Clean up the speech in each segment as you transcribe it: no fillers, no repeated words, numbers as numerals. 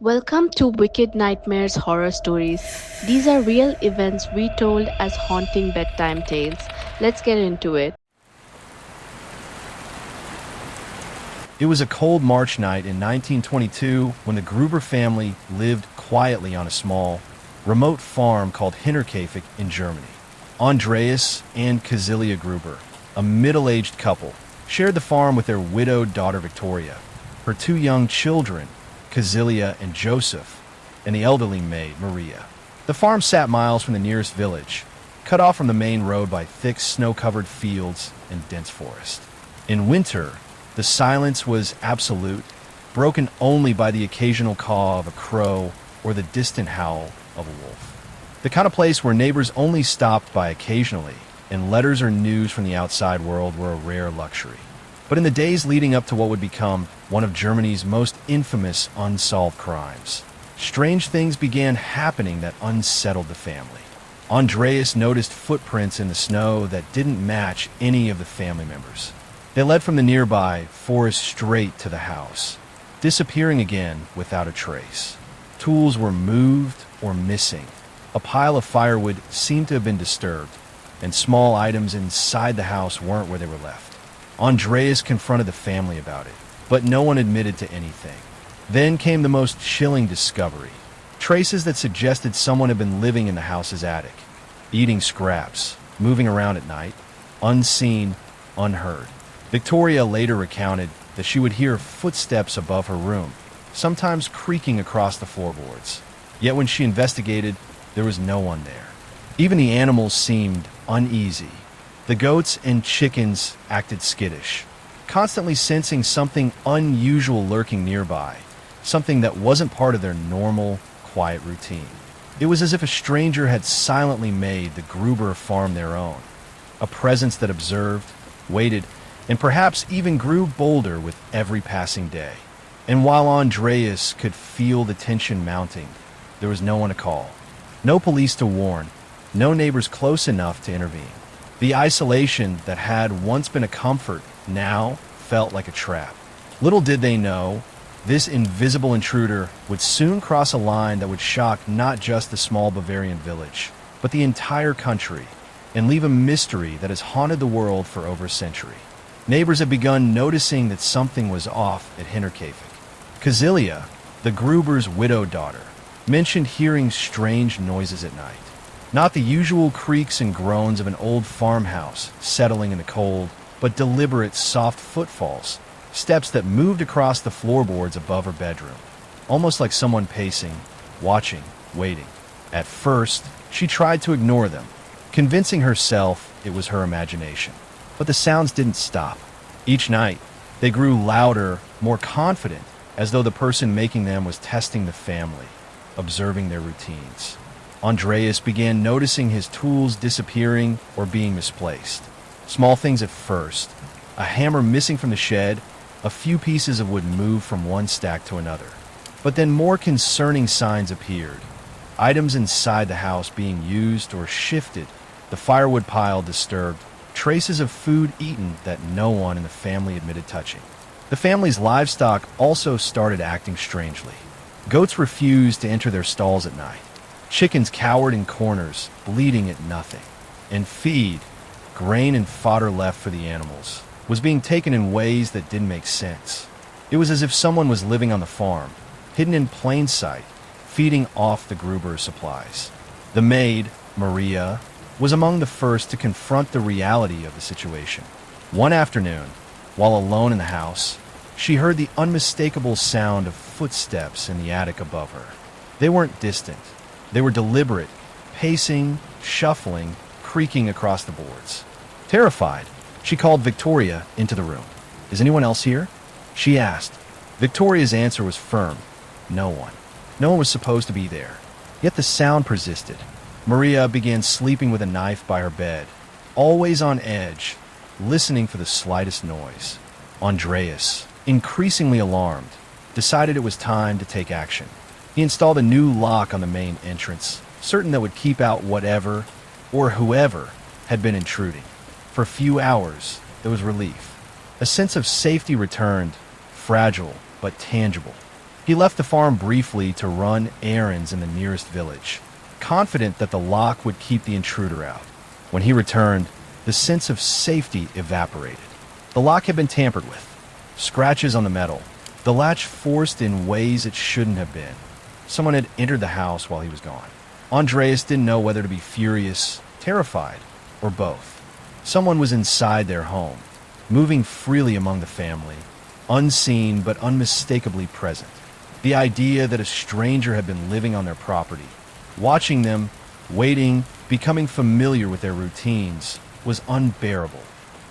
Welcome to Wicked Nightmares Horror Stories. These are real events retold as haunting bedtime tales. Let's get into it. It was a cold March night in 1922 when the Gruber family lived quietly on a small, remote farm called Hinterkaifeck in Germany. Andreas and Kazilia Gruber, a middle-aged couple, shared the farm with their widowed daughter Victoria, her two young children, Kazilia and Joseph, and the elderly maid, Maria. The farm sat miles from the nearest village, cut off from the main road by thick snow-covered fields and dense forest. In winter, the silence was absolute, broken only by the occasional caw of a crow or the distant howl of a wolf. The kind of place where neighbors only stopped by occasionally, and letters or news from the outside world were a rare luxury. But in the days leading up to what would become one of Germany's most infamous unsolved crimes, strange things began happening that unsettled the family. Andreas noticed footprints in the snow that didn't match any of the family members. They led from the nearby forest straight to the house, disappearing again without a trace. Tools were moved or missing. A pile of firewood seemed to have been disturbed, and small items inside the house weren't where they were left. Andreas confronted the family about it, but no one admitted to anything. Then came the most chilling discovery. Traces that suggested someone had been living in the house's attic, eating scraps, moving around at night, unseen, unheard. Victoria later recounted that she would hear footsteps above her room, sometimes creaking across the floorboards. Yet when she investigated, there was no one there. Even the animals seemed uneasy. The goats and chickens acted skittish, constantly sensing something unusual lurking nearby, something that wasn't part of their normal, quiet routine. It was as if a stranger had silently made the Gruber farm their own, a presence that observed, waited, and perhaps even grew bolder with every passing day. And while Andreas could feel the tension mounting, there was no one to call, no police to warn, no neighbors close enough to intervene. The isolation that had once been a comfort now felt like a trap. Little did they know, this invisible intruder would soon cross a line that would shock not just the small Bavarian village, but the entire country, and leave a mystery that has haunted the world for over a century. Neighbors had begun noticing that something was off at Hinterkaifeck. Kazilia, the Gruber's widowed daughter, mentioned hearing strange noises at night. Not the usual creaks and groans of an old farmhouse settling in the cold, but deliberate soft footfalls, steps that moved across the floorboards above her bedroom, almost like someone pacing, watching, waiting. At first, she tried to ignore them, convincing herself it was her imagination. But the sounds didn't stop. Each night, they grew louder, more confident, as though the person making them was testing the family, observing their routines. Andreas began noticing his tools disappearing or being misplaced. Small things at first, a hammer missing from the shed, a few pieces of wood moved from one stack to another. But then more concerning signs appeared. Items inside the house being used or shifted, the firewood pile disturbed, traces of food eaten that no one in the family admitted touching. The family's livestock also started acting strangely. Goats refused to enter their stalls at night. Chickens cowered in corners, bleating at nothing. And feed, grain and fodder left for the animals, was being taken in ways that didn't make sense. It was as if someone was living on the farm, hidden in plain sight, feeding off the Gruber supplies. The maid, Maria, was among the first to confront the reality of the situation. One afternoon, while alone in the house, she heard the unmistakable sound of footsteps in the attic above her. They weren't distant. They were deliberate, pacing, shuffling, creaking across the boards. Terrified, she called Victoria into the room. "Is anyone else here?" she asked. Victoria's answer was firm. No one. No one was supposed to be there. Yet the sound persisted. Maria began sleeping with a knife by her bed, always on edge, listening for the slightest noise. Andreas, increasingly alarmed, decided it was time to take action. He installed a new lock on the main entrance, certain that would keep out whatever or whoever had been intruding. For a few hours, there was relief. A sense of safety returned, fragile but tangible. He left the farm briefly to run errands in the nearest village, confident that the lock would keep the intruder out. When he returned, the sense of safety evaporated. The lock had been tampered with, scratches on the metal, the latch forced in ways it shouldn't have been. Someone had entered the house while he was gone. Andreas didn't know whether to be furious, terrified, or both. Someone was inside their home, moving freely among the family, unseen but unmistakably present. The idea that a stranger had been living on their property, watching them, waiting, becoming familiar with their routines, was unbearable.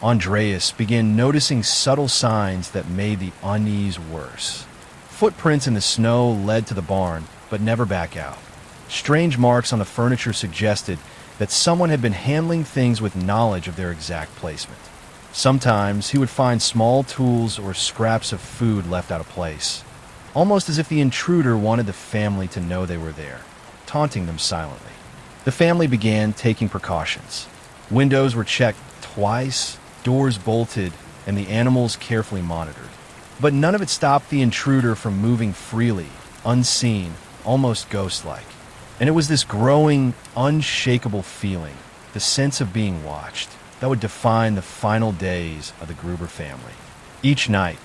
Andreas began noticing subtle signs that made the unease worse. Footprints in the snow led to the barn, but never back out. Strange marks on the furniture suggested that someone had been handling things with knowledge of their exact placement. Sometimes he would find small tools or scraps of food left out of place, almost as if the intruder wanted the family to know they were there, taunting them silently. The family began taking precautions. Windows were checked twice, doors bolted, and the animals carefully monitored. But none of it stopped the intruder from moving freely, unseen, almost ghost-like. And it was this growing, unshakable feeling, the sense of being watched, that would define the final days of the Gruber family. Each night,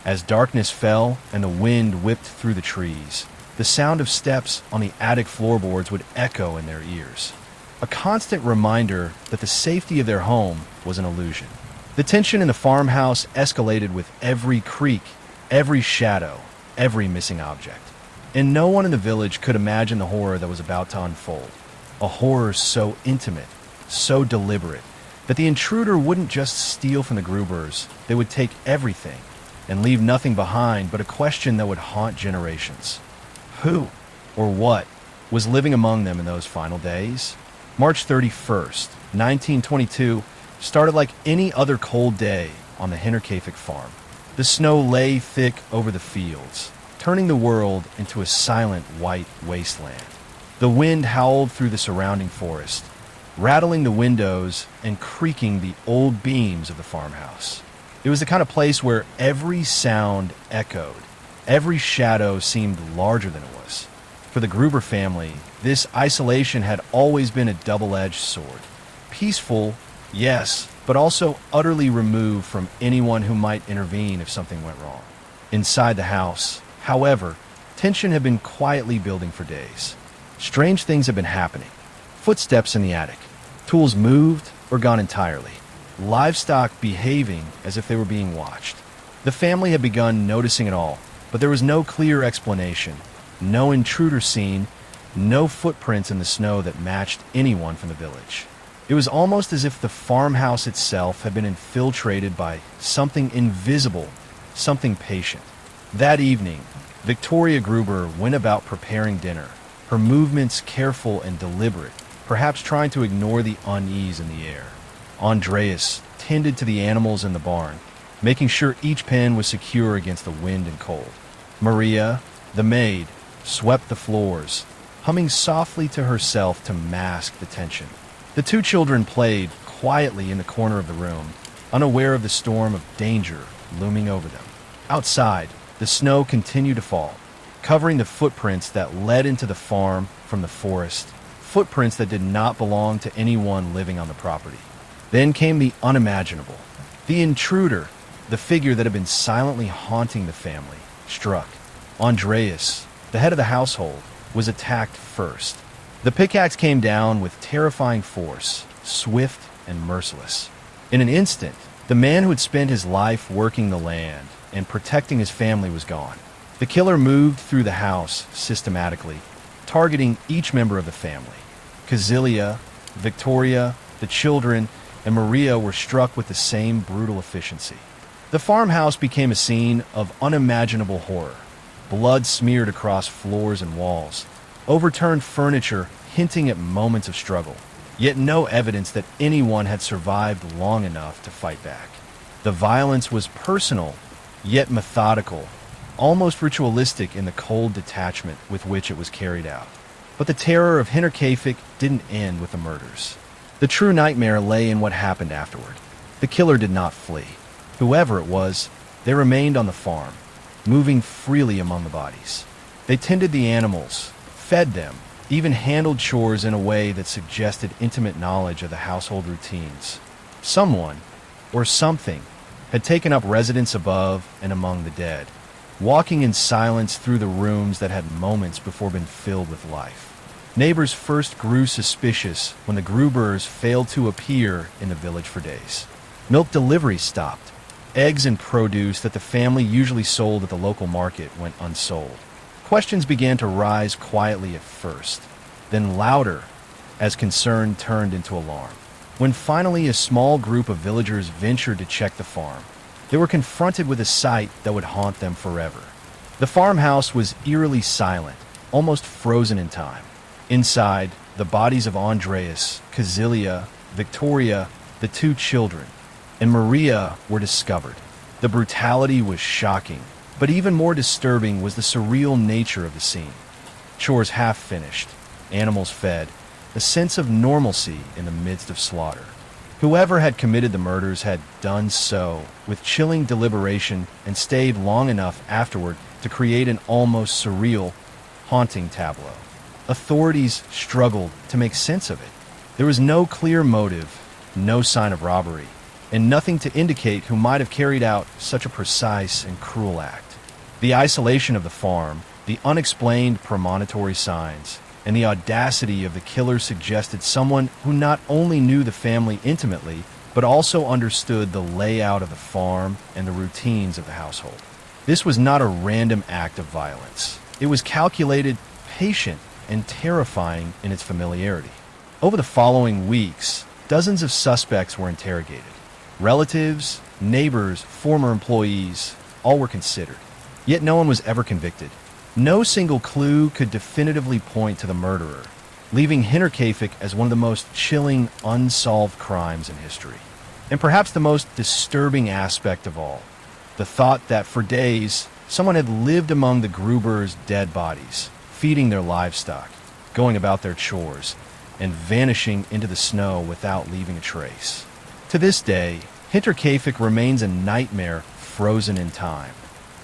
as darkness fell and the wind whipped through the trees, the sound of steps on the attic floorboards would echo in their ears, a constant reminder that the safety of their home was an illusion. The tension in the farmhouse escalated with every creak, every shadow, every missing object. And no one in the village could imagine the horror that was about to unfold. A horror so intimate, so deliberate, that the intruder wouldn't just steal from the Grubers, they would take everything and leave nothing behind but a question that would haunt generations. Who, or what, was living among them in those final days? March 31st, 1922, started like any other cold day on the Hinterkaifeck farm. The snow lay thick over the fields, turning the world into a silent white wasteland. The wind howled through the surrounding forest, rattling the windows and creaking the old beams of the farmhouse. It was the kind of place where every sound echoed, every shadow seemed larger than it was. For the Gruber family, this isolation had always been a double-edged sword. Peaceful, yes, but also utterly removed from anyone who might intervene if something went wrong. Inside the house, however, tension had been quietly building for days. Strange things had been happening. Footsteps in the attic, tools moved or gone entirely, livestock behaving as if they were being watched. The family had begun noticing it all, but there was no clear explanation, no intruder seen, no footprints in the snow that matched anyone from the village. It was almost as if the farmhouse itself had been infiltrated by something invisible, something patient. That evening, Victoria Gruber went about preparing dinner, her movements careful and deliberate, perhaps trying to ignore the unease in the air. Andreas tended to the animals in the barn, making sure each pen was secure against the wind and cold. Maria, the maid, swept the floors, humming softly to herself to mask the tension. The two children played quietly in the corner of the room, unaware of the storm of danger looming over them. Outside, the snow continued to fall, covering the footprints that led into the farm from the forest, footprints that did not belong to anyone living on the property. Then came the unimaginable. The intruder, the figure that had been silently haunting the family, struck. Andreas, the head of the household, was attacked first. The pickaxe came down with terrifying force, swift and merciless. In an instant, the man who had spent his life working the land and protecting his family was gone. The killer moved through the house systematically, targeting each member of the family. Kazilia, Victoria, the children, and Maria were struck with the same brutal efficiency. The farmhouse became a scene of unimaginable horror. Blood smeared across floors and walls, overturned furniture hinting at moments of struggle, yet no evidence that anyone had survived long enough to fight back. The violence was personal, yet methodical, almost ritualistic in the cold detachment with which it was carried out. But the terror of Hinterkaifeck didn't end with the murders. The true nightmare lay in what happened afterward. The killer did not flee. Whoever it was, they remained on the farm, moving freely among the bodies. They tended the animals, fed them, even handled chores in a way that suggested intimate knowledge of the household routines. Someone, or something, had taken up residence above and among the dead, walking in silence through the rooms that had moments before been filled with life. Neighbors first grew suspicious when the Grubers failed to appear in the village for days. Milk delivery stopped. Eggs and produce that the family usually sold at the local market went unsold. Questions began to rise quietly at first, then louder as concern turned into alarm. When finally a small group of villagers ventured to check the farm, they were confronted with a sight that would haunt them forever. The farmhouse was eerily silent, almost frozen in time. Inside, the bodies of Andreas, Kazilia, Victoria, the two children, and Maria were discovered. The brutality was shocking, but even more disturbing was the surreal nature of the scene. Chores half finished, animals fed, a sense of normalcy in the midst of slaughter. Whoever had committed the murders had done so with chilling deliberation and stayed long enough afterward to create an almost surreal, haunting tableau. Authorities struggled to make sense of it. There was no clear motive, no sign of robbery, and nothing to indicate who might have carried out such a precise and cruel act. The isolation of the farm, the unexplained premonitory signs, and the audacity of the killer suggested someone who not only knew the family intimately, but also understood the layout of the farm and the routines of the household. This was not a random act of violence. It was calculated, patient, and terrifying in its familiarity. Over the following weeks, dozens of suspects were interrogated. Relatives, neighbors, former employees, all were considered. Yet no one was ever convicted. No single clue could definitively point to the murderer, leaving Hinterkaifeck as one of the most chilling, unsolved crimes in history. And perhaps the most disturbing aspect of all, the thought that for days, someone had lived among the Grubers' dead bodies, feeding their livestock, going about their chores, and vanishing into the snow without leaving a trace. To this day, Hinterkaifeck remains a nightmare frozen in time,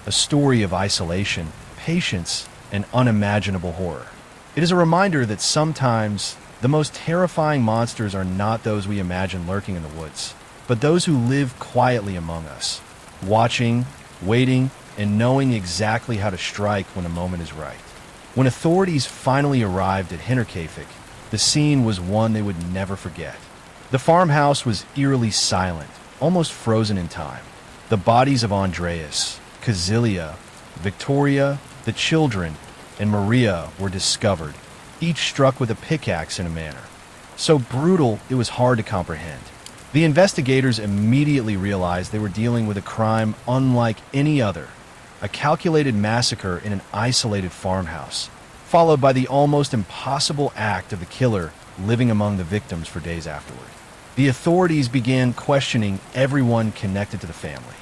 a story of isolation, patience, and unimaginable horror. It is a reminder that sometimes the most terrifying monsters are not those we imagine lurking in the woods, but those who live quietly among us, watching, waiting, and knowing exactly how to strike when a moment is right. When authorities finally arrived at Hinterkaifeck, the scene was one they would never forget. The farmhouse was eerily silent, almost frozen in time. The bodies of Andreas, Kazilia, Victoria, the children, and Maria were discovered, each struck with a pickaxe in a manner so brutal it was hard to comprehend. The investigators immediately realized they were dealing with a crime unlike any other, a calculated massacre in an isolated farmhouse, followed by the almost impossible act of the killer living among the victims for days afterward. The authorities began questioning everyone connected to the family.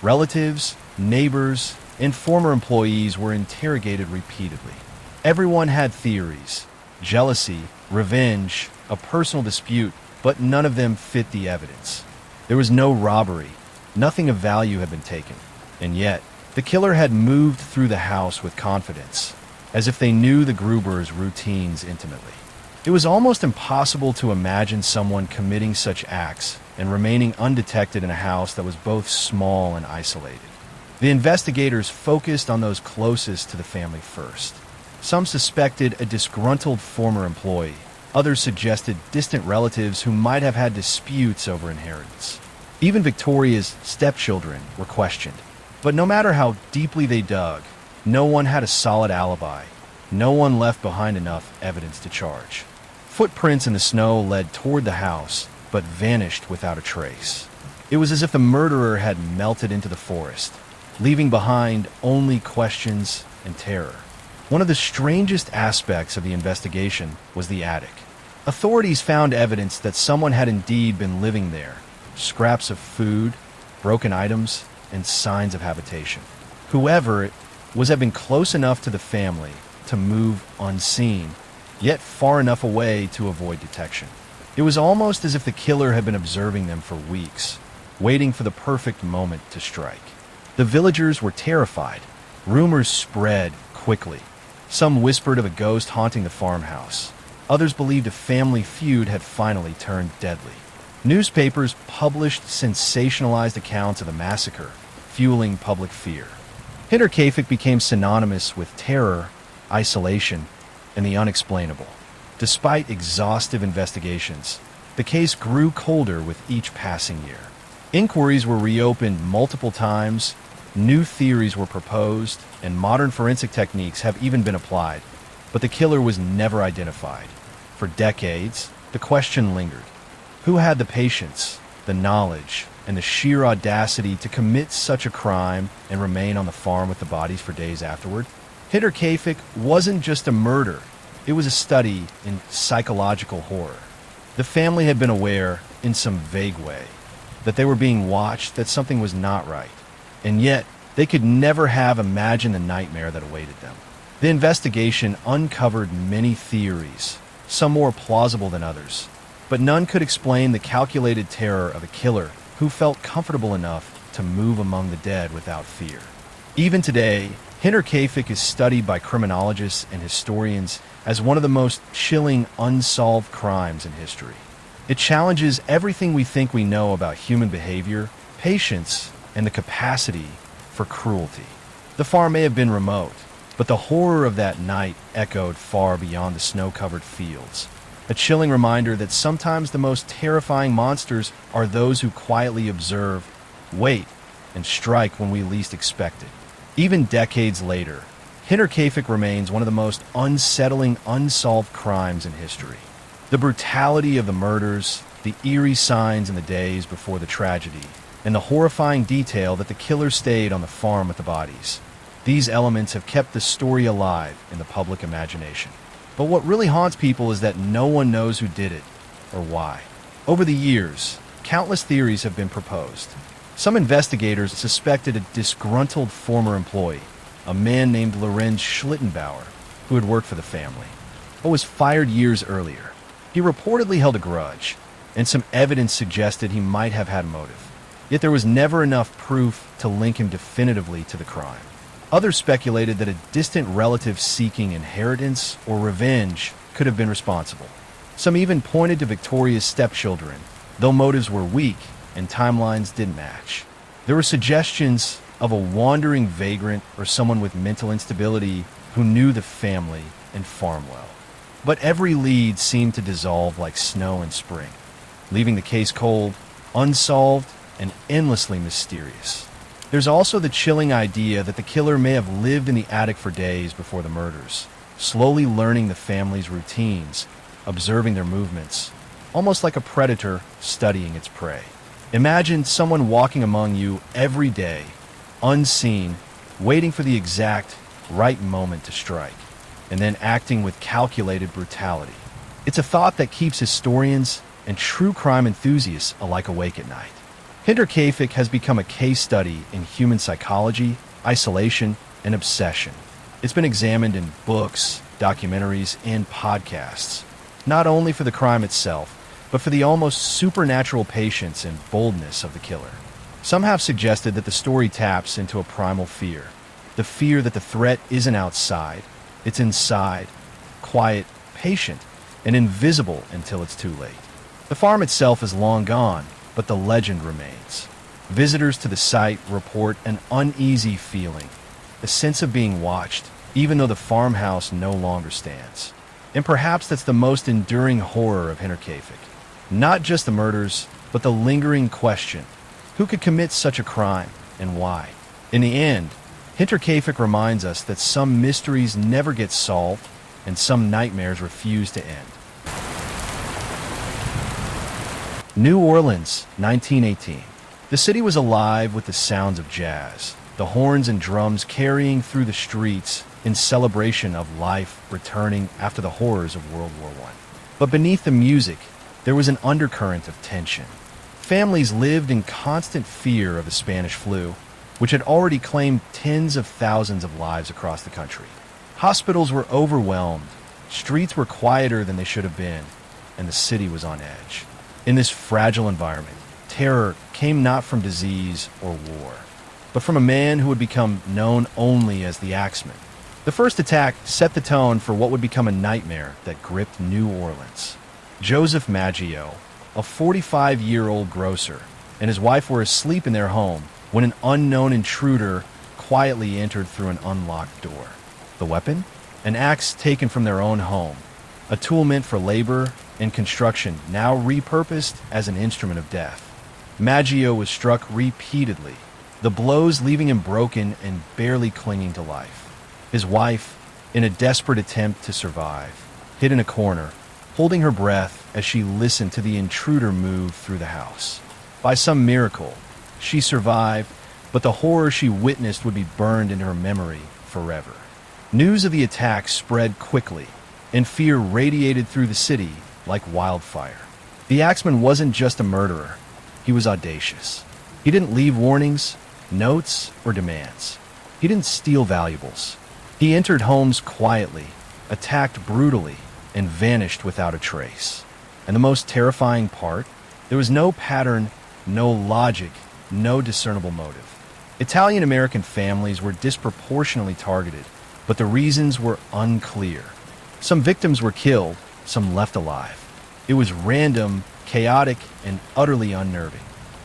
Relatives, neighbors, and former employees were interrogated repeatedly. Everyone had theories, jealousy, revenge, a personal dispute, but none of them fit the evidence. There was no robbery, nothing of value had been taken, and yet the killer had moved through the house with confidence, as if they knew the Grubers' routines intimately. It was almost impossible to imagine someone committing such acts and remaining undetected in a house that was both small and isolated. The investigators focused on those closest to the family first. Some suspected a disgruntled former employee. Others suggested distant relatives who might have had disputes over inheritance. Even Victoria's stepchildren were questioned. But no matter how deeply they dug, no one had a solid alibi. No one left behind enough evidence to charge. Footprints in the snow led toward the house, but vanished without a trace. It was as if the murderer had melted into the forest, leaving behind only questions and terror. One of the strangest aspects of the investigation was the attic. Authorities found evidence that someone had indeed been living there, scraps of food, broken items, and signs of habitation. Whoever it was had been close enough to the family to move unseen, yet far enough away to avoid detection. It was almost as if the killer had been observing them for weeks, waiting for the perfect moment to strike. The villagers were terrified. Rumors spread quickly. Some whispered of a ghost haunting the farmhouse. Others believed a family feud had finally turned deadly. Newspapers published sensationalized accounts of the massacre, fueling public fear. Hinterkaifeck became synonymous with terror, isolation, and the unexplainable. Despite exhaustive investigations, the case grew colder with each passing year. Inquiries were reopened multiple times, new theories were proposed, and modern forensic techniques have even been applied, but the killer was never identified. For decades, the question lingered. Who had the patience, the knowledge, and the sheer audacity to commit such a crime and remain on the farm with the bodies for days afterward? Hinterkaifeck wasn't just a murder, it was a study in psychological horror. The family had been aware, in some vague way, that they were being watched, that something was not right, and yet they could never have imagined the nightmare that awaited them. The investigation uncovered many theories, some more plausible than others, but none could explain the calculated terror of a killer who felt comfortable enough to move among the dead without fear. Even today, Hinterkaifeck is studied by criminologists and historians as one of the most chilling unsolved crimes in history. It challenges everything we think we know about human behavior, patience, and the capacity for cruelty. The farm may have been remote, but the horror of that night echoed far beyond the snow-covered fields. A chilling reminder that sometimes the most terrifying monsters are those who quietly observe, wait, and strike when we least expect it. Even decades later, Hinterkaifeck remains one of the most unsettling unsolved crimes in history. The brutality of the murders, the eerie signs in the days before the tragedy, and the horrifying detail that the killer stayed on the farm with the bodies. These elements have kept the story alive in the public imagination. But what really haunts people is that no one knows who did it or why. Over the years, countless theories have been proposed. Some investigators suspected a disgruntled former employee, a man named Lorenz Schlittenbauer, who had worked for the family, but was fired years earlier. He reportedly held a grudge, and some evidence suggested he might have had motive. Yet there was never enough proof to link him definitively to the crime. Others speculated that a distant relative seeking inheritance or revenge could have been responsible. Some even pointed to Victoria's stepchildren, though motives were weak and timelines didn't match. There were suggestions of a wandering vagrant or someone with mental instability who knew the family and farm well. But every lead seemed to dissolve like snow in spring, leaving the case cold, unsolved, and endlessly mysterious. There's also the chilling idea that the killer may have lived in the attic for days before the murders, slowly learning the family's routines, observing their movements, almost like a predator studying its prey. Imagine someone walking among you every day, unseen, waiting for the exact right moment to strike, and then acting with calculated brutality. It's a thought that keeps historians and true crime enthusiasts alike awake at night. Hinterkaifeck has become a case study in human psychology, isolation, and obsession. It's been examined in books, documentaries, and podcasts, not only for the crime itself, but for the almost supernatural patience and boldness of the killer. Some have suggested that the story taps into a primal fear, the fear that the threat isn't outside, it's inside, quiet, patient, and invisible until it's too late. The farm itself is long gone, but the legend remains. Visitors to the site report an uneasy feeling, a sense of being watched, even though the farmhouse no longer stands. And perhaps that's the most enduring horror of Hinterkaifeck. Not just the murders, but the lingering question, who could commit such a crime and why? In the end, Hinterkaifeck reminds us that some mysteries never get solved and some nightmares refuse to end. New Orleans, 1918. The city was alive with the sounds of jazz, the horns and drums carrying through the streets in celebration of life returning after the horrors of World War I. But beneath the music, there was an undercurrent of tension. Families lived in constant fear of the Spanish flu, which had already claimed tens of thousands of lives across the country. Hospitals were overwhelmed, streets were quieter than they should have been, and the city was on edge. In this fragile environment, terror came not from disease or war, but from a man who would become known only as the Axeman. The first attack set the tone for what would become a nightmare that gripped New Orleans. Joseph Maggio, a 45-year-old grocer, and his wife were asleep in their home when an unknown intruder quietly entered through an unlocked door. The weapon? An axe taken from their own home, a tool meant for labor and construction, now repurposed as an instrument of death. Maggio was struck repeatedly, the blows leaving him broken and barely clinging to life. His wife, in a desperate attempt to survive, hid in a corner, holding her breath as she listened to the intruder move through the house. By some miracle, she survived, but the horror she witnessed would be burned into her memory forever. News of the attack spread quickly, and fear radiated through the city like wildfire. The Axeman wasn't just a murderer, he was audacious. He didn't leave warnings, notes, or demands. He didn't steal valuables. He entered homes quietly, attacked brutally, and vanished without a trace. And the most terrifying part? There was no pattern, no logic, no discernible motive. Italian-American families were disproportionately targeted, but the reasons were unclear. Some victims were killed, some left alive. It was random, chaotic, and utterly unnerving.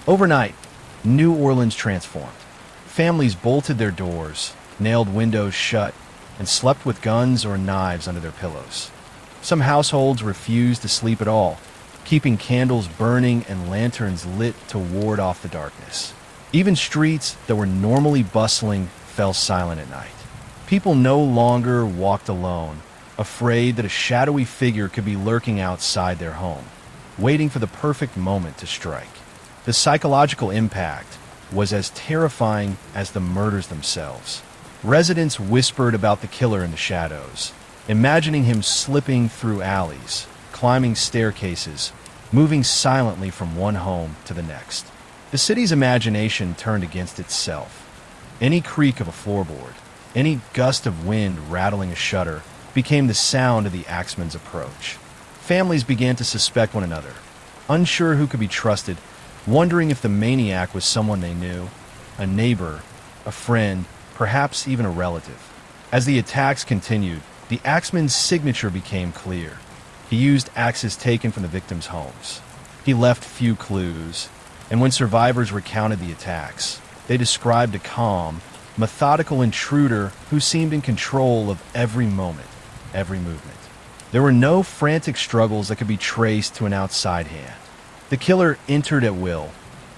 Overnight, New Orleans transformed. Families bolted their doors, nailed windows shut, and slept with guns or knives under their pillows. Some households refused to sleep at all, keeping candles burning and lanterns lit to ward off the darkness. Even streets that were normally bustling fell silent at night. People no longer walked alone, afraid that a shadowy figure could be lurking outside their home, waiting for the perfect moment to strike. The psychological impact was as terrifying as the murders themselves. Residents whispered about the killer in the shadows, imagining him slipping through alleys, climbing staircases, moving silently from one home to the next. The city's imagination turned against itself. Any creak of a floorboard, any gust of wind rattling a shutter became the sound of the Axeman's approach. Families began to suspect one another, unsure who could be trusted, wondering if the maniac was someone they knew, a neighbor, a friend, perhaps even a relative. As the attacks continued, the Axeman's signature became clear. He used axes taken from the victims' homes. He left few clues, and when survivors recounted the attacks, they described a calm, methodical intruder who seemed in control of every moment, every movement. There were no frantic struggles that could be traced to an outside hand. The killer entered at will,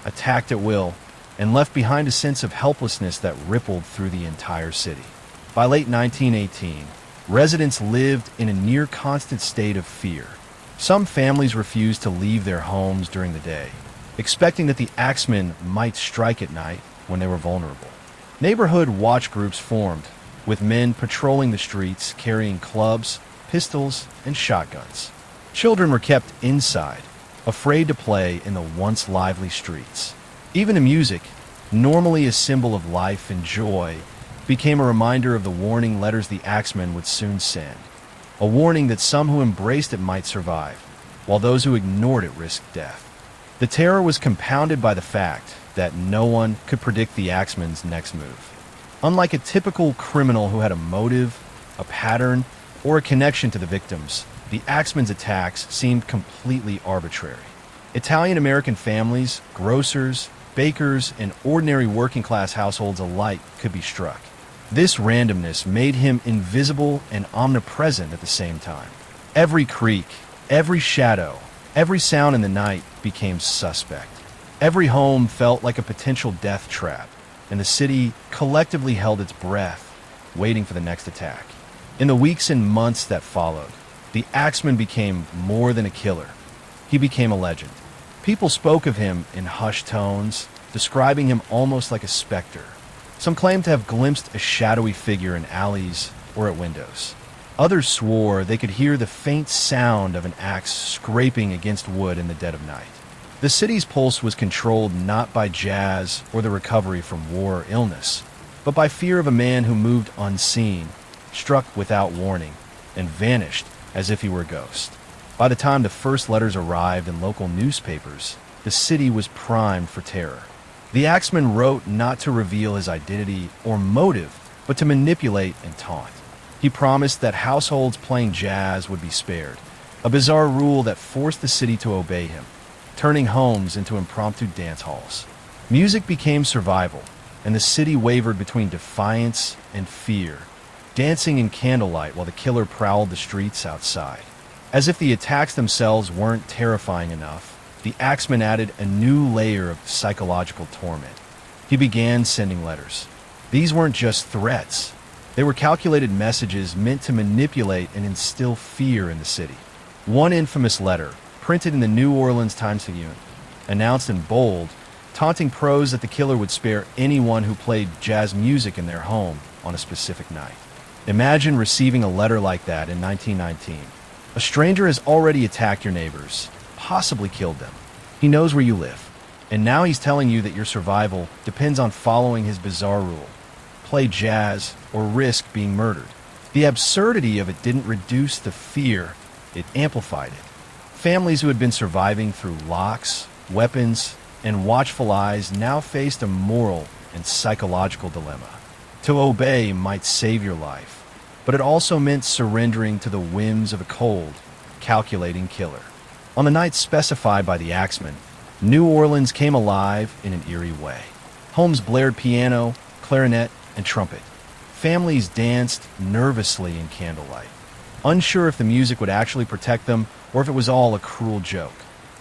attacked at will, and left behind a sense of helplessness that rippled through the entire city. By late 1918, residents lived in a near constant state of fear. Some families refused to leave their homes during the day, expecting that the Axeman might strike at night when they were vulnerable. Neighborhood watch groups formed, with men patrolling the streets carrying clubs, pistols, and shotguns. Children were kept inside, afraid to play in the once lively streets. Even the music, normally a symbol of life and joy, became a reminder of the warning letters the Axeman would soon send. A warning that some who embraced it might survive, while those who ignored it risked death. The terror was compounded by the fact that no one could predict the Axeman's next move. Unlike a typical criminal who had a motive, a pattern, or a connection to the victims, the Axeman's attacks seemed completely arbitrary. Italian-American families, grocers, bakers, and ordinary working-class households alike could be struck. This randomness made him invisible and omnipresent at the same time. Every creak, every shadow, every sound in the night became suspect. Every home felt like a potential death trap, and the city collectively held its breath, waiting for the next attack. In the weeks and months that followed, the Axeman became more than a killer. He became a legend. People spoke of him in hushed tones, describing him almost like a specter. Some claimed to have glimpsed a shadowy figure in alleys or at windows. Others swore they could hear the faint sound of an axe scraping against wood in the dead of night. The city's pulse was controlled not by jazz or the recovery from war or illness, but by fear of a man who moved unseen, struck without warning, and vanished as if he were a ghost. By the time the first letters arrived in local newspapers, the city was primed for terror. The Axeman wrote not to reveal his identity or motive, but to manipulate and taunt. He promised that households playing jazz would be spared, a bizarre rule that forced the city to obey him, turning homes into impromptu dance halls. Music became survival, and the city wavered between defiance and fear, dancing in candlelight while the killer prowled the streets outside. As if the attacks themselves weren't terrifying enough, the Axeman added a new layer of psychological torment. He began sending letters. These weren't just threats. They were calculated messages meant to manipulate and instill fear in the city. One infamous letter, printed in the New Orleans Times-Picayune, announced in bold, taunting prose that the killer would spare anyone who played jazz music in their home on a specific night. Imagine receiving a letter like that in 1919. A stranger has already attacked your neighbors, possibly killed them. He knows where you live, and now he's telling you that your survival depends on following his bizarre rule: play jazz or risk being murdered. The absurdity of it didn't reduce the fear, it amplified it. Families who had been surviving through locks, weapons, and watchful eyes now faced a moral and psychological dilemma. To obey might save your life, but it also meant surrendering to the whims of a cold, calculating killer. On the night specified by the Axeman, New Orleans came alive in an eerie way. Homes blared piano, clarinet, and trumpet. Families danced nervously in candlelight, unsure if the music would actually protect them or if it was all a cruel joke.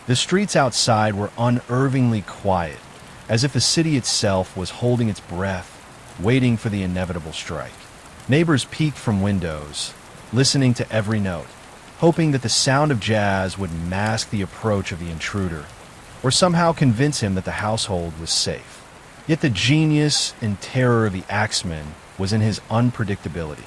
The streets outside were unnervingly quiet, as if the city itself was holding its breath, waiting for the inevitable strike. Neighbors peeked from windows, listening to every note, hoping that the sound of jazz would mask the approach of the intruder, or somehow convince him that the household was safe. Yet the genius and terror of the Axeman was in his unpredictability.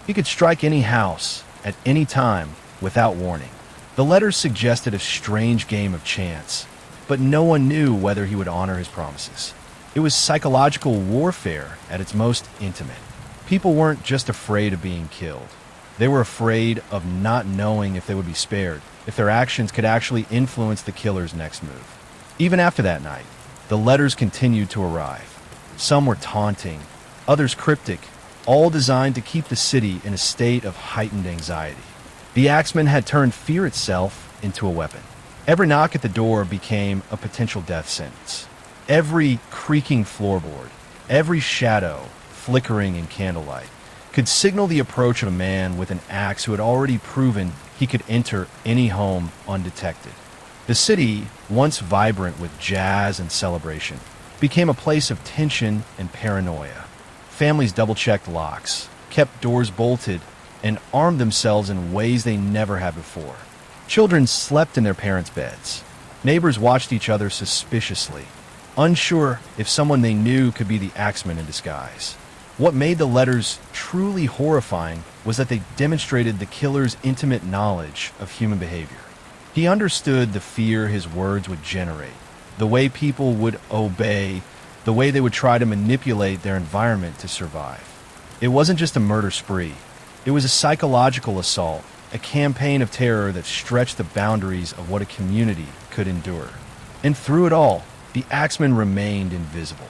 He could strike any house, at any time, without warning. The letters suggested a strange game of chance, but no one knew whether he would honor his promises. It was psychological warfare at its most intimate. People weren't just afraid of being killed. They were afraid of not knowing if they would be spared, if their actions could actually influence the killer's next move. Even after that night, the letters continued to arrive. Some were taunting, others cryptic, all designed to keep the city in a state of heightened anxiety. The Axeman had turned fear itself into a weapon. Every knock at the door became a potential death sentence. Every creaking floorboard, every shadow flickering in candlelight, could signal the approach of a man with an axe who had already proven he could enter any home undetected. The city, once vibrant with jazz and celebration, became a place of tension and paranoia. Families double-checked locks, kept doors bolted, and armed themselves in ways they never had before. Children slept in their parents' beds. Neighbors watched each other suspiciously, unsure if someone they knew could be the Axeman in disguise. What made the letters truly horrifying was that they demonstrated the killer's intimate knowledge of human behavior. He understood the fear his words would generate, the way people would obey, the way they would try to manipulate their environment to survive. It wasn't just a murder spree. It was a psychological assault, a campaign of terror that stretched the boundaries of what a community could endure. And through it all, the Axeman remained invisible.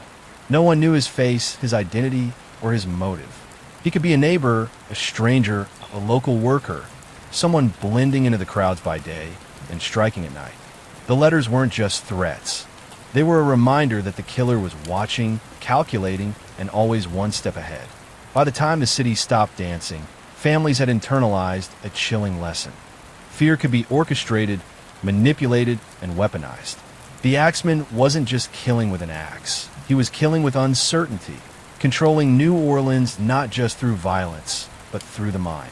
No one knew his face, his identity, or his motive. He could be a neighbor, a stranger, a local worker, someone blending into the crowds by day and striking at night. The letters weren't just threats. They were a reminder that the killer was watching, calculating, and always one step ahead. By the time the city stopped dancing, families had internalized a chilling lesson. Fear could be orchestrated, manipulated, and weaponized. The Axeman wasn't just killing with an axe. He was killing with uncertainty, controlling New Orleans not just through violence, but through the mind.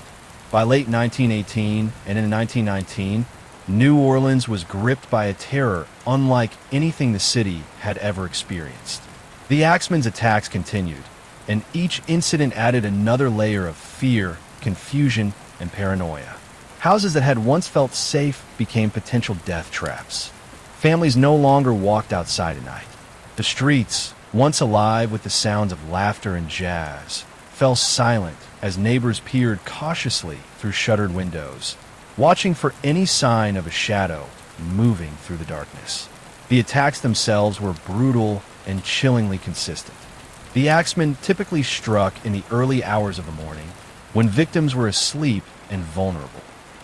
By late 1918 and in 1919, New Orleans was gripped by a terror unlike anything the city had ever experienced. The Axeman's attacks continued, and each incident added another layer of fear, confusion, and paranoia. Houses that had once felt safe became potential death traps. Families no longer walked outside at night. The streets, once alive with the sounds of laughter and jazz, fell silent as neighbors peered cautiously through shuttered windows, watching for any sign of a shadow moving through the darkness. The attacks themselves were brutal and chillingly consistent. The axeman typically struck in the early hours of the morning, when victims were asleep and vulnerable.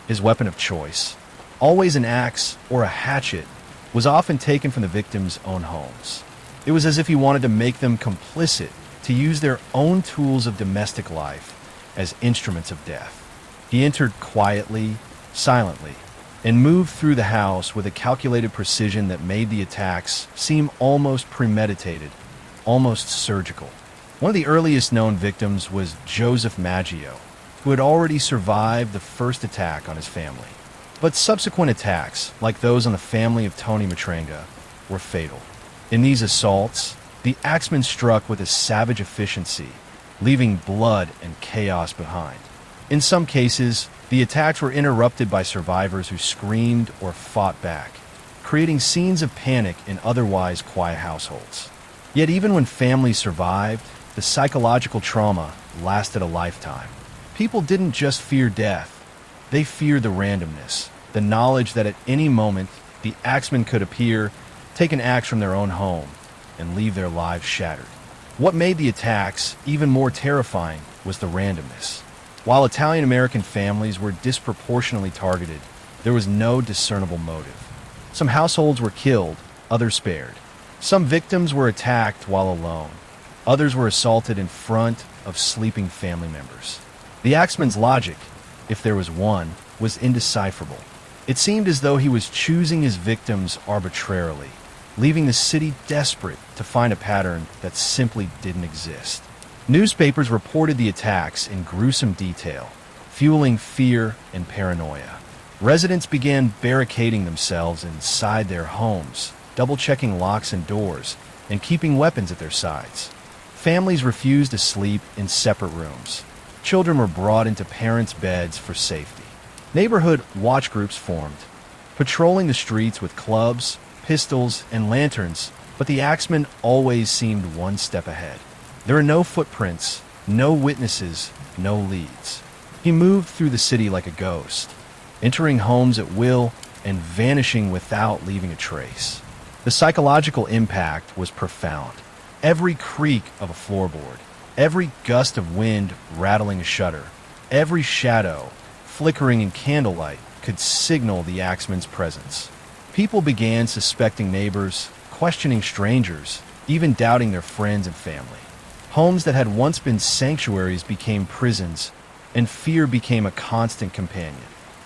His weapon of choice, always an axe or a hatchet, was often taken from the victims' own homes. It was as if he wanted to make them complicit, to use their own tools of domestic life as instruments of death. He entered quietly, silently, and moved through the house with a calculated precision that made the attacks seem almost premeditated, almost surgical. One of the earliest known victims was Joseph Maggio, who had already survived the first attack on his family. But subsequent attacks, like those on the family of Tony Matrenga, were fatal. In these assaults, the axeman struck with a savage efficiency, leaving blood and chaos behind. In some cases, the attacks were interrupted by survivors who screamed or fought back, creating scenes of panic in otherwise quiet households. Yet even when families survived, the psychological trauma lasted a lifetime. People didn't just fear death, they feared the randomness, the knowledge that at any moment the axeman could appear, take an axe from their own home, and leave their lives shattered. What made the attacks even more terrifying was the randomness. While Italian-American families were disproportionately targeted, there was no discernible motive. Some households were killed, others spared. Some victims were attacked while alone. Others were assaulted in front of sleeping family members. The axeman's logic, if there was one, was indecipherable. It seemed as though he was choosing his victims arbitrarily, leaving the city desperate to find a pattern that simply didn't exist. Newspapers reported the attacks in gruesome detail, fueling fear and paranoia. Residents began barricading themselves inside their homes, double-checking locks and doors, and keeping weapons at their sides. Families refused to sleep in separate rooms. Children were brought into parents' beds for safety. Neighborhood watch groups formed, patrolling the streets with clubs, pistols, and lanterns, but the axeman always seemed one step ahead. There were no footprints, no witnesses, no leads. He moved through the city like a ghost, entering homes at will and vanishing without leaving a trace. The psychological impact was profound. Every creak of a floorboard, every gust of wind rattling a shutter, every shadow flickering in candlelight could signal the axeman's presence. People began suspecting neighbors, questioning strangers, even doubting their friends and family. Homes that had once been sanctuaries became prisons, and fear became a constant companion.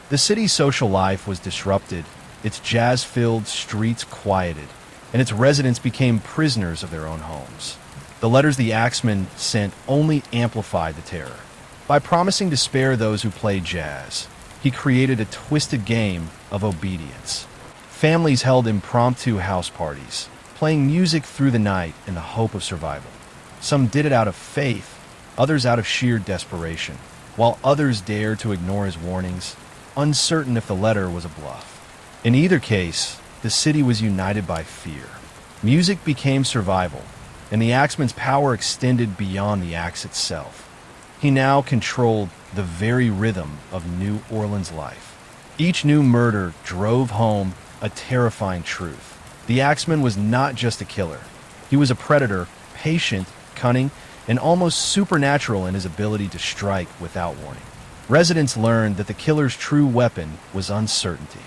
The city's social life was disrupted, its jazz-filled streets quieted, and its residents became prisoners of their own homes. The letters the axeman sent only amplified the terror. By promising to spare those who played jazz, he created a twisted game of obedience. Families held impromptu house parties, playing music through the night in the hope of survival. Some did it out of faith, others out of sheer desperation, while others dared to ignore his warnings, uncertain if the letter was a bluff. In either case, the city was united by fear. Music became survival, and the axeman's power extended beyond the axe itself. He now controlled the very rhythm of New Orleans life. Each new murder drove home a terrifying truth. The axeman was not just a killer. He was a predator, patient, cunning, and almost supernatural in his ability to strike without warning. Residents learned that the killer's true weapon was uncertainty.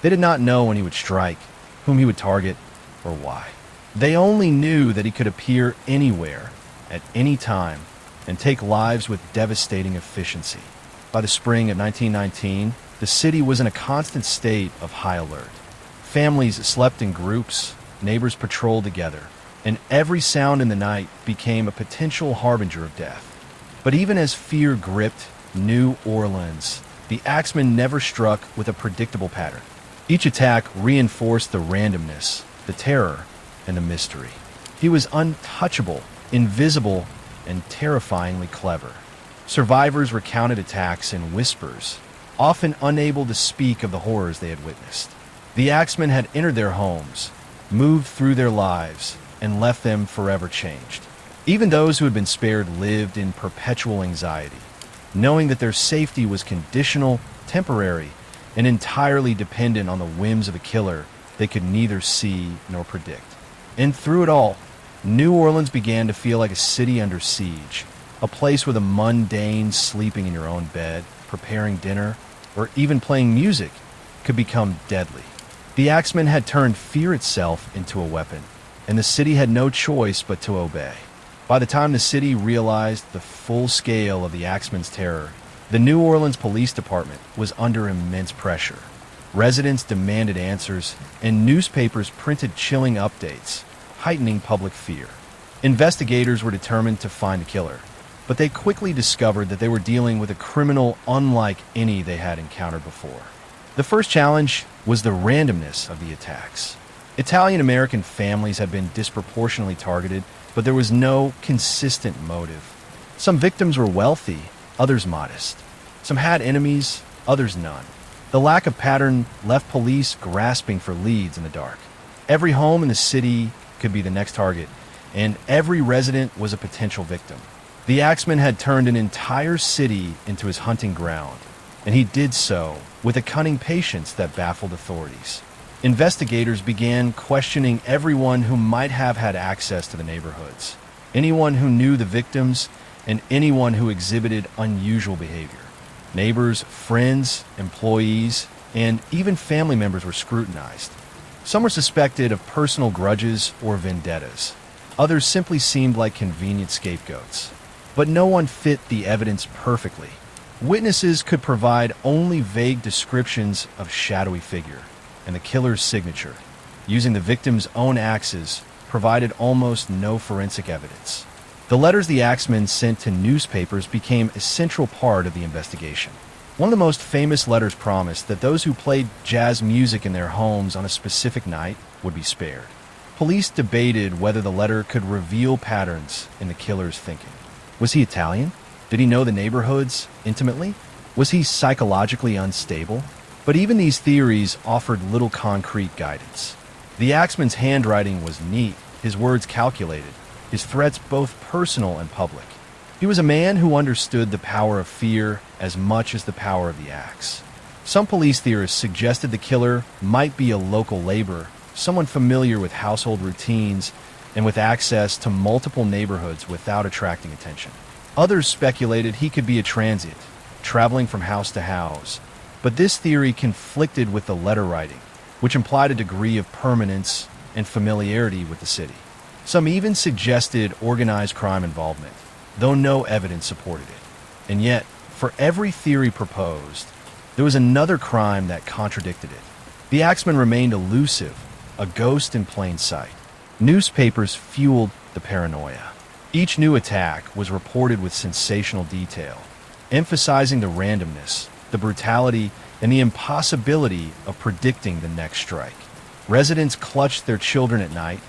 They did not know when he would strike, whom he would target, or why. They only knew that he could appear anywhere, at any time, and take lives with devastating efficiency. By the spring of 1919, the city was in a constant state of high alert. Families slept in groups, neighbors patrolled together, and every sound in the night became a potential harbinger of death. But even as fear gripped New Orleans, the axeman never struck with a predictable pattern. Each attack reinforced the randomness, the terror, and the mystery. He was untouchable, invisible, and terrifyingly clever. Survivors recounted attacks in whispers, often unable to speak of the horrors they had witnessed. The axeman had entered their homes, moved through their lives, and left them forever changed. Even those who had been spared lived in perpetual anxiety, knowing that their safety was conditional, temporary, and entirely dependent on the whims of a killer they could neither see nor predict. And through it all, New Orleans began to feel like a city under siege, a place where the mundane, sleeping in your own bed, preparing dinner, or even playing music could become deadly. The Axemen had turned fear itself into a weapon, and the city had no choice but to obey. By the time the city realized the full scale of the Axemen's terror, the New Orleans Police Department was under immense pressure. Residents demanded answers, and newspapers printed chilling updates, heightening public fear. Investigators were determined to find the killer, but they quickly discovered that they were dealing with a criminal unlike any they had encountered before. The first challenge was the randomness of the attacks. Italian-American families had been disproportionately targeted, but there was no consistent motive. Some victims were wealthy, others modest. Some had enemies, others none. The lack of pattern left police grasping for leads in the dark. Every home in the city could be the next target, and every resident was a potential victim. The Axeman had turned an entire city into his hunting ground, and he did so with a cunning patience that baffled authorities. Investigators began questioning everyone who might have had access to the neighborhoods, anyone who knew the victims, and anyone who exhibited unusual behavior. Neighbors, friends, employees, and even family members were scrutinized. Some were suspected of personal grudges or vendettas. Others simply seemed like convenient scapegoats. But no one fit the evidence perfectly. Witnesses could provide only vague descriptions of shadowy figure, and the killer's signature, using the victim's own axes, provided almost no forensic evidence. The letters the Axemen sent to newspapers became a central part of the investigation. One of the most famous letters promised that those who played jazz music in their homes on a specific night would be spared. Police debated whether the letter could reveal patterns in the killer's thinking. Was he Italian? Did he know the neighborhoods intimately? Was he psychologically unstable? But even these theories offered little concrete guidance. The Axeman's handwriting was neat, his words calculated, his threats both personal and public. He was a man who understood the power of fear as much as the power of the axe. Some police theorists suggested the killer might be a local laborer, someone familiar with household routines and with access to multiple neighborhoods without attracting attention. Others speculated he could be a transient, traveling from house to house. But this theory conflicted with the letter writing, which implied a degree of permanence and familiarity with the city. Some even suggested organized crime involvement, though no evidence supported it. And yet, for every theory proposed, there was another crime that contradicted it. The Axeman remained elusive, a ghost in plain sight. Newspapers fueled the paranoia. Each new attack was reported with sensational detail, emphasizing the randomness, the brutality, and the impossibility of predicting the next strike. Residents clutched their children at night,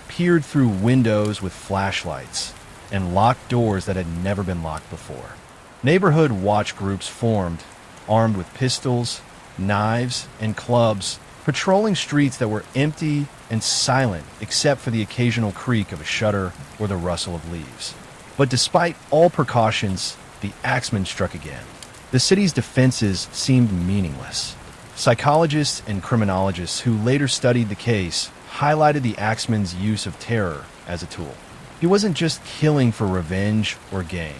peered through windows with flashlights, and locked doors that had never been locked before. Neighborhood watch groups formed, armed with pistols, knives, and clubs, patrolling streets that were empty and silent except for the occasional creak of a shutter or the rustle of leaves. But despite all precautions, the Axeman struck again. The city's defenses seemed meaningless. Psychologists and criminologists who later studied the case highlighted the Axeman's use of terror as a tool. He wasn't just killing for revenge or gain.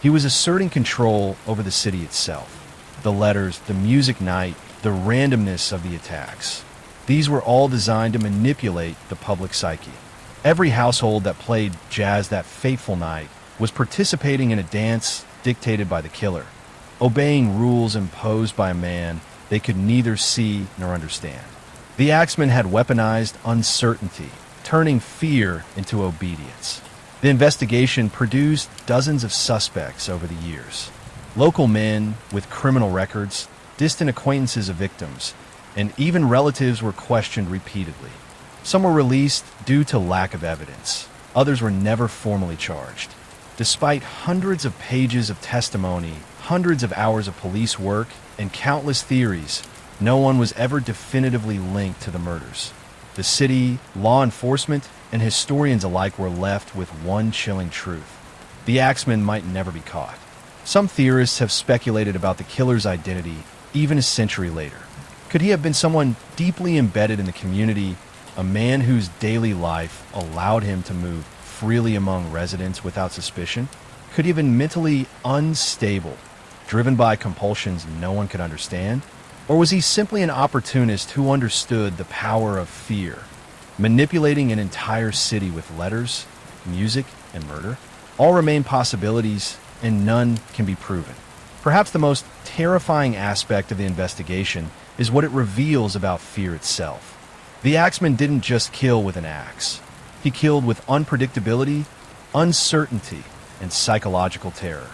He was asserting control over the city itself. The letters, the music night, the randomness of the attacks. These were all designed to manipulate the public psyche. Every household that played jazz that fateful night was participating in a dance dictated by the killer, obeying rules imposed by a man they could neither see nor understand. The Axeman had weaponized uncertainty, turning fear into obedience. The investigation produced dozens of suspects over the years. Local men with criminal records, distant acquaintances of victims, and even relatives were questioned repeatedly. Some were released due to lack of evidence. Others were never formally charged. Despite hundreds of pages of testimony, hundreds of hours of police work, and countless theories, no one was ever definitively linked to the murders. The city, law enforcement, and historians alike were left with one chilling truth. The Axeman might never be caught. Some theorists have speculated about the killer's identity even a century later. Could he have been someone deeply embedded in the community, a a man whose daily life allowed him to move freely among residents without suspicion? Could he have been mentally unstable, driven by compulsions no one could understand? Or was he simply an opportunist who understood the power of fear, manipulating an entire city with letters, music, and murder? All remain possibilities, and none can be proven. Perhaps the most terrifying aspect of the investigation is what it reveals about fear itself. The Axeman didn't just kill with an axe. He killed with unpredictability, uncertainty, and psychological terror.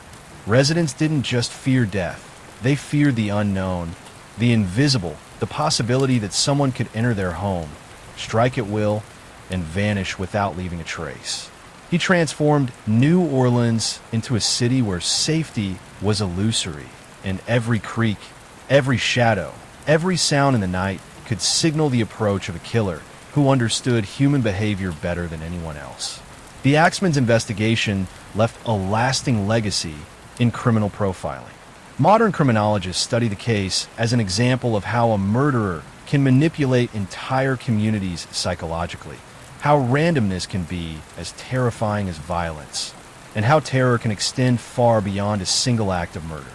Residents didn't just fear death, they feared the unknown, the invisible, the possibility that someone could enter their home, strike at will, and vanish without leaving a trace. He transformed New Orleans into a city where safety was illusory, and every creak, every shadow, every sound in the night could signal the approach of a killer who understood human behavior better than anyone else. The Axeman's investigation left a lasting legacy in criminal profiling. Modern criminologists study the case as an example of how a murderer can manipulate entire communities psychologically, how randomness can be as terrifying as violence, and how terror can extend far beyond a single act of murder.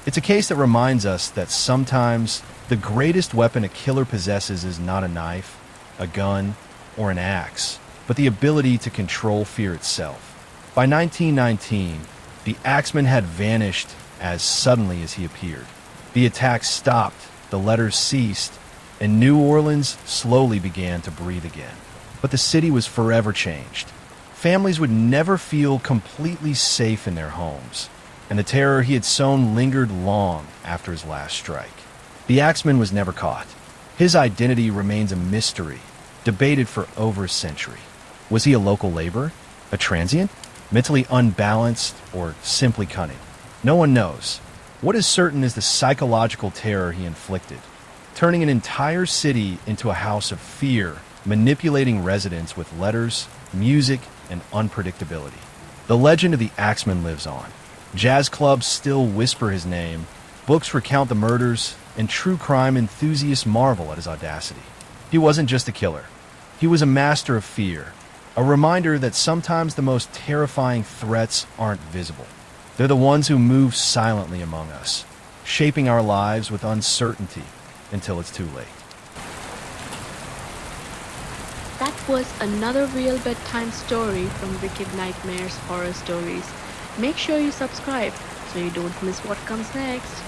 It's a case that reminds us that sometimes the greatest weapon a killer possesses is not a knife, a gun, or an axe, but the ability to control fear itself. By 1919, the Axeman had vanished as suddenly as he appeared. The attacks stopped, the letters ceased, and New Orleans slowly began to breathe again. But the city was forever changed. Families would never feel completely safe in their homes, and the terror he had sown lingered long after his last strike. The Axeman was never caught. His identity remains a mystery, debated for over a century. Was he a local laborer, a transient, mentally unbalanced, or simply cunning? No one knows. What is certain is the psychological terror he inflicted, turning an entire city into a house of fear, manipulating residents with letters, music, and unpredictability. The legend of the Axeman lives on. Jazz clubs still whisper his name, books recount the murders, and true crime enthusiasts marvel at his audacity. He wasn't just a killer. He was a master of fear, a reminder that sometimes the most terrifying threats aren't visible. They're the ones who move silently among us, shaping our lives with uncertainty until it's too late. That was another real bedtime story from Wicked Nightmares Horror Stories. Make sure you subscribe so you don't miss what comes next.